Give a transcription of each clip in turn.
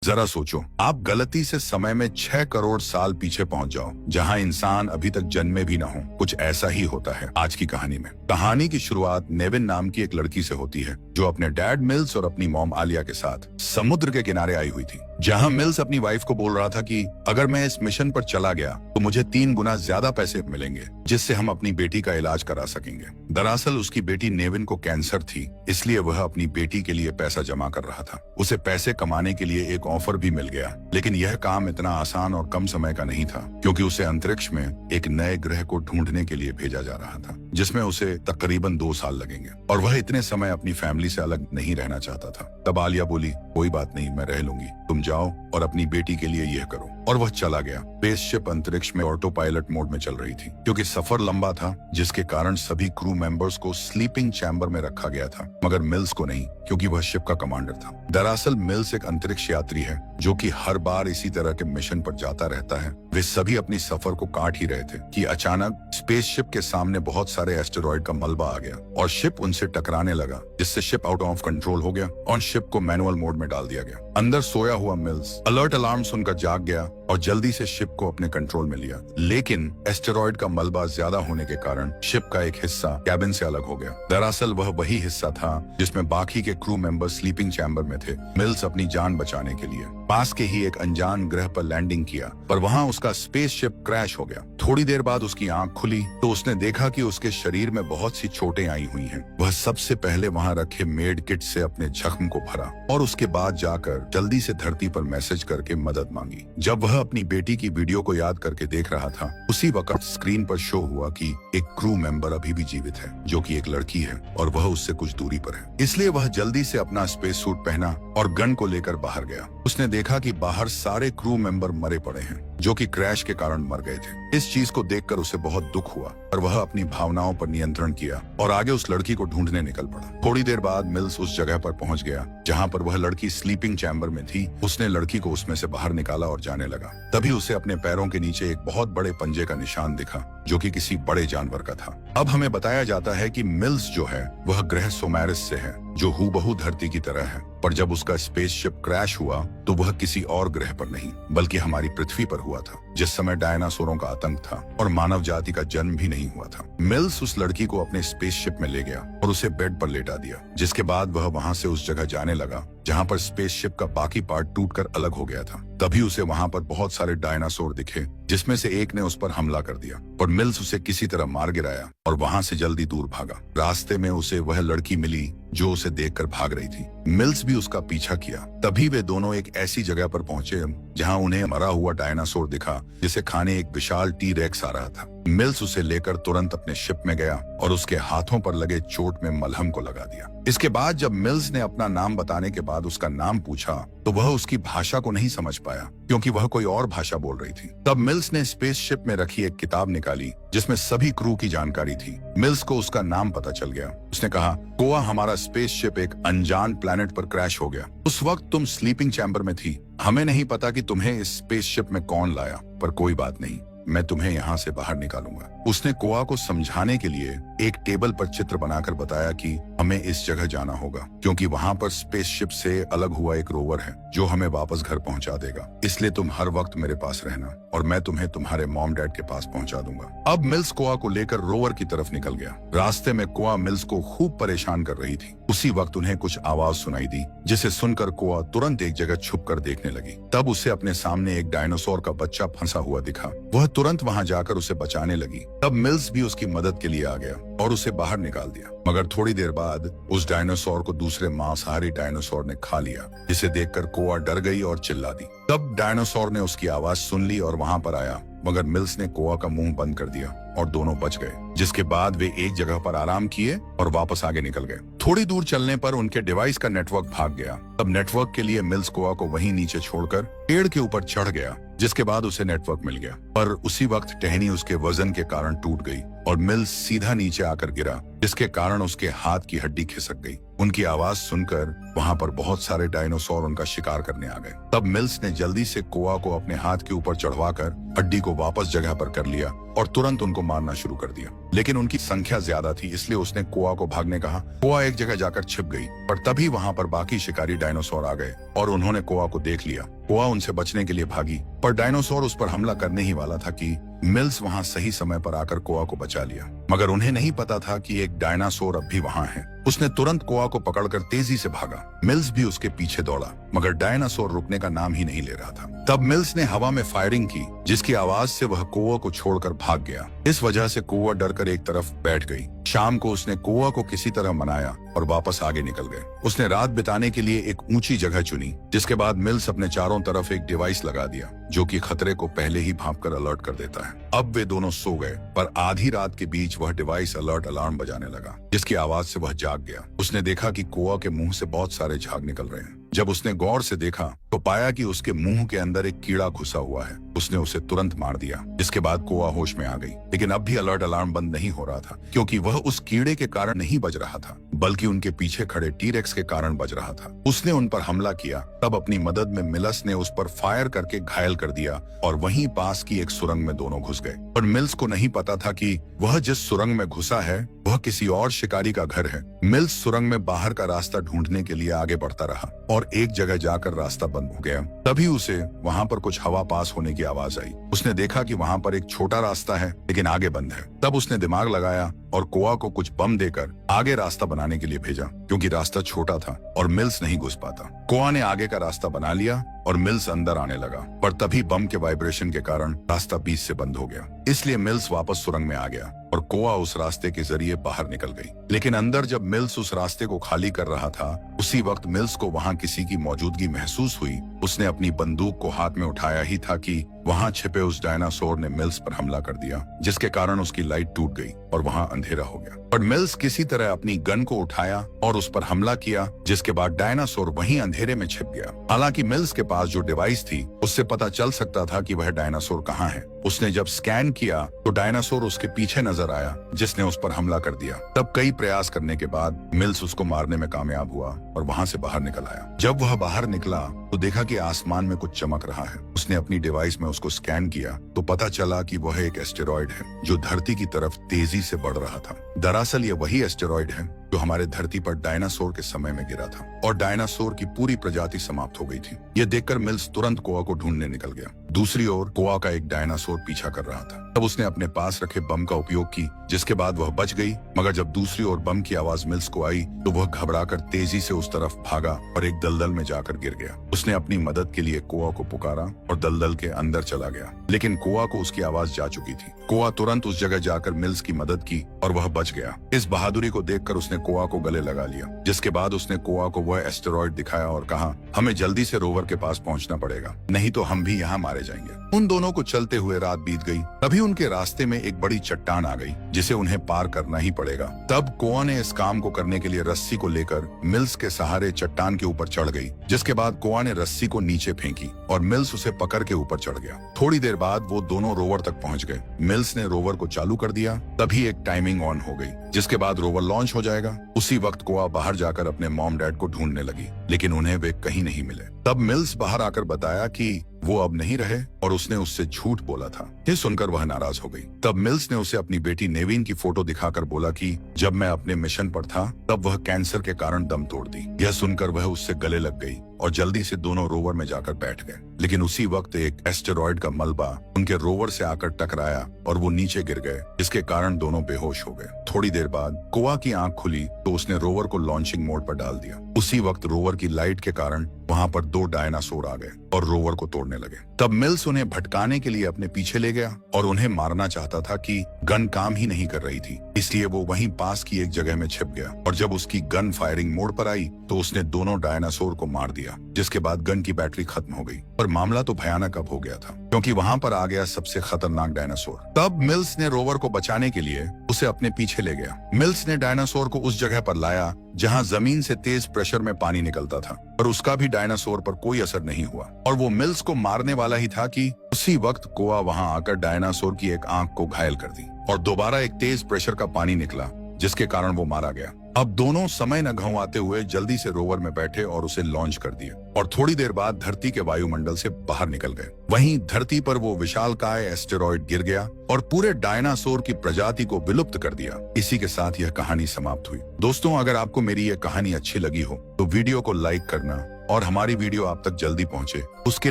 जरा सोचो, आप गलती से समय में 6 करोड़ साल पीछे पहुंच जाओ, जहां इंसान अभी तक जन्मे भी ना हो। कुछ ऐसा ही होता है आज की कहानी में। कहानी की शुरुआत नेविन नाम की एक लड़की से होती है, जो अपने डैड मिल्स और अपनी मॉम आलिया के साथ समुद्र के किनारे आई हुई थी। जहां मिल्स अपनी वाइफ को बोल रहा था कि अगर मैं इस मिशन पर चला गया तो मुझे 3 गुना ज्यादा पैसे मिलेंगे, जिससे हम अपनी बेटी का इलाज करा सकेंगे। दरअसल उसकी बेटी नेविन को कैंसर थी, इसलिए वह अपनी बेटी के लिए पैसा जमा कर रहा था। उसे पैसे कमाने के लिए एक ऑफर भी मिल गया, लेकिन यह काम इतना आसान और कम समय का नहीं था, क्योंकि उसे अंतरिक्ष में एक नए ग्रह को ढूंढने के लिए भेजा जा रहा था, जिसमें उसे तकरीबन 2 साल लगेंगे, और वह इतने समय अपनी फैमिली से अलग नहीं रहना चाहता था। तब आलिया बोली, कोई बात नहीं, मैं रह लूंगी, तुम जाओ और अपनी बेटी के लिए यह करो। और वह चला गया। स्पेसशिप अंतरिक्ष में ऑटो पायलट मोड में चल रही थी, क्योंकि सफर लंबा था, जिसके कारण सभी क्रू मेंबर्स को स्लीपिंग चैम्बर में रखा गया था, मगर मिल्स को नहीं, क्योंकि वह शिप का कमांडर था। दरअसल मिल्स एक अंतरिक्ष यात्री है, जो कि हर बार इसी तरह के मिशन पर जाता रहता है। वे सभी अपनी सफर को काट ही रहे थे कि अचानक स्पेसशिप के सामने बहुत सारे एस्टेरॉइड का मलबा आ गया और शिप उनसे टकराने लगा, जिससे शिप आउट ऑफ कंट्रोल हो गया और शिप को मैनुअल मोड में डाल दिया गया। अंदर सोया हुआ मिल्स अलर्ट अलार्म सुनकर जाग गया और जल्दी से शिप को अपने कंट्रोल में लिया, लेकिन एस्टेरॉइड का मलबा ज्यादा होने के कारण शिप का एक हिस्सा कैबिन से अलग हो गया। दरअसल वह वही हिस्सा था जिसमें बाकी के क्रू मेंबर स्लीपिंग चैम्बर में थे। मिल्स अपनी जान बचाने के लिए पास के ही एक अनजान ग्रह पर लैंडिंग किया, पर वहां उसका स्पेसशिप क्रैश हो गया। थोड़ी देर बाद उसकी आंख खुली तो उसने देखा कि उसके शरीर में बहुत सी चोटें आई हुई हैं। वह सबसे पहले वहां रखे मेड किट से अपने जख्म को भरा और उसके बाद जाकर जल्दी से धरती पर मैसेज करके मदद मांगी। जब वह अपनी बेटी की वीडियो को याद करके देख रहा था, उसी वक्त स्क्रीन पर शो हुआ कि एक क्रू मेंबर अभी भी जीवित है, जो कि एक लड़की है और वह उससे कुछ दूरी पर है। इसलिए वह जल्दी से अपना स्पेस सूट पहना और गन को लेकर बाहर गया। उसने देखा कि बाहर सारे क्रू मेंबर मरे पड़े हैं, जो कि क्रैश के कारण मर गए थे। इस चीज को देखकर उसे बहुत दुख हुआ और वह अपनी भावनाओं पर नियंत्रण किया और आगे उस लड़की को ढूंढने निकल पड़ा। थोड़ी देर बाद मिल्स उस जगह पर पहुंच गया जहां पर वह लड़की स्लीपिंग चैम्बर में थी। उसने लड़की को उसमें से बाहर निकाला और जाने लगा। तभी उसे अपने पैरों के नीचे एक बहुत बड़े पंजे का निशान दिखा, जो कि किसी बड़े जानवर का था। अब हमें बताया जाता है कि मिल्स जो है वह ग्रह सोमैरिस से है, जो हूबहू धरती की तरह है, पर जब उसका स्पेसशिप क्रैश हुआ तो वह किसी और ग्रह पर नहीं बल्कि हमारी पृथ्वी पर हुआ था, जिस समय डायनासोरों का आतंक था और मानव जाति का जन्म भी नहीं हुआ था। मिल्स उस लड़की को अपने स्पेसशिप में ले गया और उसे बेड पर लेटा दिया, जिसके बाद वह वहां से उस जगह जाने लगा जहां पर स्पेसशिप का बाकी पार्ट टूटकर अलग हो गया था। तभी उसे वहां पर बहुत सारे डायनासोर दिखे, जिसमें से एक ने उस पर हमला कर दिया, पर मिल्स उसे किसी तरह मार गिराया और वहां से जल्दी दूर भागा। रास्ते में उसे वह लड़की मिली जो उसे देखकर भाग रही थी। मिल्स भी उसका पीछा किया। तभी वे दोनों एक ऐसी जगह पर पहुंचे जहां उन्हें मरा हुआ डायनासोर दिखा, जिसे खाने एक विशाल टी-रेक्स आ रहा था। मिल्स उसे लेकर तुरंत अपने शिप में गया और उसके हाथों पर लगे चोट में मलहम को लगा दिया। इसके बाद जब मिल्स ने अपना नाम बताने के बाद उसका नाम पूछा तो वह उसकी भाषा को नहीं समझ पाया, क्योंकि वह कोई और भाषा बोल रही थी। तब मिल्स ने स्पेसशिप में रखी एक किताब निकाली जिसमें सभी क्रू की जानकारी थी। मिल्स को उसका नाम पता चल गया। उसने कहा, कोआ, हमारा स्पेसशिप एक अनजान प्लेनेट पर क्रैश हो गया। उस वक्त तुम स्लीपिंग चैम्बर में थी। हमें नहीं पता कि तुम्हें इस स्पेसशिप में कौन लाया, पर कोई बात नहीं, मैं तुम्हें यहाँ से बाहर निकालूंगा। उसने कोआ को समझाने के लिए एक टेबल पर चित्र बनाकर बताया कि हमें इस जगह जाना होगा, क्योंकि वहाँ पर स्पेसशिप से अलग हुआ एक रोवर है जो हमें वापस घर पहुँचा देगा। इसलिए तुम हर वक्त मेरे पास रहना और मैं तुम्हें तुम्हारे मॉम डैड के पास पहुँचा दूंगा। अब मिल्स कोआ को लेकर रोवर की तरफ निकल गया। रास्ते में कोआ मिल्स को खूब परेशान कर रही थी। उसी वक्त उन्हें कुछ आवाज सुनाई दी, जिसे सुनकर कोआ तुरंत एक जगह छुप कर देखने लगी। तब उसे अपने सामने एक डायनासोर का बच्चा फंसा हुआ दिखा। वह तुरंत वहां जाकर उसे बचाने लगी। तब मिल्स भी उसकी मदद के लिए आ गया और उसे बाहर निकाल दिया, मगर थोड़ी देर बाद उस डायनासोर को दूसरे मांसाहारी डायनासोर ने खा लिया, जिसे देखकर कोआ डर गई और चिल्ला दी। तब डायनासोर ने उसकी आवाज सुन ली और वहां पर आया, मगर मिल्स ने कोआ का मुंह बंद कर दिया और दोनों बच गए, जिसके बाद वे एक जगह पर आराम किए और वापस आगे निकल गए। थोड़ी दूर चलने पर उनके डिवाइस का नेटवर्क भाग गया। तब नेटवर्क के लिए मिल्स कोआ को वहीं नीचे छोड़कर पेड़ के ऊपर चढ़ गया, जिसके बाद उसे नेटवर्क मिल गया, पर उसी वक्त टहनी उसके वजन के कारण टूट गई और मिल्स सीधा नीचे आकर गिरा, जिसके कारण उसके हाथ की हड्डी खिसक गई। उनकी आवाज सुनकर वहां पर बहुत सारे डायनासोर उनका शिकार करने आ गए। तब मिल्स ने जल्दी से कोआ को अपने हाथ के ऊपर चढ़वाकर हड्डी को वापस जगह पर कर लिया और तुरंत उनको मारना शुरू कर दिया। लेकिन उनकी संख्या ज्यादा थी, इसलिए उसने कोआ को भागने कहा। कोआ एक जगह जाकर छिप गई, पर तभी वहां पर बाकी शिकारी डायनासोर आ गए और उन्होंने कोआ को देख लिया। कोआ उनसे बचने के लिए भागी, पर डायनासोर उस पर हमला करने ही वाला था कि मिल्स वहां सही समय पर आकर कोआ को बचा लिया। मगर उन्हें नहीं पता था कि एक डायनासोर अब भी वहां है। उसने तुरंत कोआ को पकड़कर तेजी से भागा। मिल्स भी उसके पीछे दौड़ा, मगर डायनासोर रुकने का नाम ही नहीं ले रहा था। तब मिल्स ने हवा में फायरिंग की, जिसकी आवाज से वह कोआ को छोड़कर भाग गया। इस वजह से कोआ डरकर एक तरफ बैठ गई। शाम को उसने कोआ को किसी तरह मनाया और वापस आगे निकल गए। उसने रात बिताने के लिए एक ऊंची जगह चुनी, जिसके बाद मिल्स अपने चारों तरफ एक डिवाइस लगा दिया, जो कि खतरे को पहले ही भांपकर अलर्ट कर देता है। अब वे दोनों सो गए, पर आधी रात के बीच वह डिवाइस अलर्ट अलार्म बजाने लगा, जिसकी आवाज से वह जाग गया। उसने देखा कि कोआ के मुंह से बहुत सारे झाग निकल रहे हैं। जब उसने गौर से देखा तो पाया कि उसके मुंह के अंदर एक कीड़ा घुसा हुआ है। उसने उसे तुरंत मार दिया, जिसके बाद कोआ होश में आ गई। लेकिन अब भी अलर्ट अलार्म बंद नहीं हो रहा था, क्योंकि वह उस कीड़े के कारण नहीं बज रहा था, बल्कि उनके पीछे खड़े टीरेक्स के कारण बज रहा था। उसने उन पर हमला किया। तब अपनी मदद में मिल्स ने उस पर फायर करके घायल कर दिया और वहीं पास की एक सुरंग में दोनों घुस गए। पर मिल्स को नहीं पता था कि वह जिस सुरंग में घुसा है वह किसी और शिकारी का घर है। मिल्स सुरंग में बाहर का रास्ता ढूंढने के लिए आगे बढ़ता रहा और एक जगह जाकर रास्ता बंद हो गया। तभी उसे वहां पर कुछ हवा पास होने की आवाज आई। उसने देखा कि वहां पर एक छोटा रास्ता है, लेकिन आगे बंद है। तब उसने दिमाग लगाया और कोआ को कुछ बम देकर आगे रास्ता बनाने के लिए भेजा, क्योंकि रास्ता छोटा था और मिल्स नहीं घुस पाता। कोआ ने आगे का रास्ता बना लिया और मिल्स अंदर आने लगा, पर तभी बम के वाइब्रेशन के कारण रास्ता बीच से बंद हो गया। इसलिए मिल्स वापस सुरंग में आ गया और कोआ उस रास्ते के जरिए बाहर निकल गई। लेकिन अंदर जब मिल्स उस रास्ते को खाली कर रहा था, उसी वक्त मिल्स को वहां किसी की मौजूदगी महसूस हुई। उसने अपनी बंदूक को हाथ में उठाया ही था कि वहां छिपे उस डायनासोर ने मिल्स पर हमला कर दिया, जिसके कारण उसकी लाइट टूट गई और वहां अंधेरा हो गया। पर मिल्स किसी तरह अपनी गन को उठाया और उस पर हमला किया, जिसके बाद डायनासोर वहीं अंधेरे में छिप गया। हालांकि मिल्स के पास जो डिवाइस थी उससे पता चल सकता था कि वह डायनासोर कहाँ है। उसने जब स्कैन किया तो डायनासोर उसके पीछे नजर आया, जिसने उस पर हमला कर दिया। तब कई प्रयास करने के बाद मिल्स उसको मारने में कामयाब हुआ और वहां से बाहर निकल आया। जब वह बाहर निकला तो देखा कि आसमान में कुछ चमक रहा है। उसने अपनी डिवाइस में उसको स्कैन किया तो पता चला कि वह एक एस्टेरॉयड है, जो धरती की तरफ तेजी से बढ़ रहा था। दरअसल ये वही एस्टेरॉयड है जो हमारे धरती पर डायनासोर के समय में गिरा था और डायनासोर की पूरी प्रजाति समाप्त हो गई थी। यह देखकर मिल्स तुरंत कोआ को ढूंढने निकल गया। दूसरी ओर कोआ का एक डायनासोर पीछा कर रहा था। तब उसने अपने पास रखे बम का उपयोग की, जिसके बाद वह बच गई। मगर जब दूसरी ओर बम की आवाज मिल्स को आई तो वह घबराकर तेजी से उस तरफ भागा और एक दलदल में जाकर गिर गया। उसने अपनी मदद के लिए कोआ को पुकारा और दलदल के अंदर चला गया, लेकिन कोआ को उसकी आवाज जा चुकी थी। कोआ तुरंत उस जगह जाकर मिल्स की मदद की और वह बच गया। इस बहादुरी को देखकर उसने कोआ को गले लगा लिया, जिसके बाद उसने कोआ को वह एस्टेरॉयड दिखाया और कहा, हमें जल्दी से रोवर के पास पहुंचना पड़ेगा, नहीं तो हम भी यहाँ मारे जाएंगे। उन दोनों को चलते हुए रात बीत गई। तभी उनके रास्ते में एक बड़ी चट्टान आ गई, जिसे उन्हें पार करना ही पड़ेगा। तब कोआ ने इस काम को करने के लिए रस्सी को लेकर मिल्स के सहारे चट्टान के ऊपर चढ़ गई, जिसके बाद कोआ ने रस्सी को नीचे फेंकी और मिल्स उसे पकड़ के ऊपर चढ़ गया। थोड़ी देर बाद वो दोनों रोवर तक पहुंच गए। मिल्स ने रोवर को चालू कर दिया, तभी एक टाइमिंग ऑन हो गई, जिसके बाद रोवर लॉन्च हो जाएगा। उसी वक्त कोआ बाहर जाकर अपने मॉम डैड को ढूंढने लगी, लेकिन उन्हें वे कहीं नहीं मिले। तब मिल्स बाहर आकर बताया कि वो अब नहीं रहे और उसने उससे झूठ बोला था। ये सुनकर वह नाराज हो गई। तब मिल्स ने उसे अपनी बेटी नेविन की फोटो दिखाकर बोला कि जब मैं अपने मिशन पर था तब वह कैंसर के कारण दम तोड़ दी। यह सुनकर वह उससे गले लग गई और जल्दी से दोनों रोवर में जाकर बैठ गए। लेकिन उसी वक्त एक एस्टेरॉयड का मलबा उनके रोवर से आकर टकराया और वो नीचे गिर गए, जिसके कारण दोनों बेहोश हो गए। थोड़ी देर बाद कोआ की आंख खुली तो उसने रोवर को लॉन्चिंग मोड पर डाल दिया। उसी वक्त रोवर की लाइट के कारण वहां पर 2 डायनासोर आ गए और रोवर को तोड़ने लगे। तब मिल्स उन्हें भटकाने के लिए अपने पीछे ले गया और उन्हें मारना चाहता था कि गन काम ही नहीं कर रही थी, इसलिए वो वहीं पास की एक जगह में छिप गया और जब उसकी गन फायरिंग मोड पर आई तो उसने दोनों डायनासोर को मार दिया, जिसके बाद गन की बैटरी खत्म हो गई। पर मामला तो भयानक अब हो गया था, क्योंकि वहां पर आ गया सबसे खतरनाक डायनासोर। तब मिल्स ने रोवर को बचाने के लिए उसे अपने पीछे ले गया। मिल्स ने डायनासोर को उस जगह पर लाया जहां जमीन से तेज प्रेशर में पानी निकलता था, पर उसका भी डायनासोर पर कोई असर नहीं हुआ और वो मिल्स को मारने वाला ही था कि उसी वक्त कोआ वहां आकर डायनासोर की एक आंख को घायल कर दी और दोबारा एक तेज प्रेशर का पानी निकला, जिसके कारण वो मारा गया। अब दोनों समय न घुमाते हुए जल्दी से रोवर में बैठे और उसे लॉन्च कर दिया और थोड़ी देर बाद धरती के वायुमंडल से बाहर निकल गए। वहीं धरती पर वो विशालकाय एस्टेरॉयड गिर गया और पूरे डायनासोर की प्रजाति को विलुप्त कर दिया। इसी के साथ यह कहानी समाप्त हुई। दोस्तों, अगर आपको मेरी यह कहानी अच्छी लगी हो तो वीडियो को लाइक करना और हमारी वीडियो आप तक जल्दी पहुंचे उसके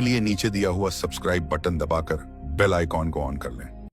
लिए नीचे दिया हुआ सब्सक्राइब बटन दबाकर बेल आइकॉन को ऑन कर लें।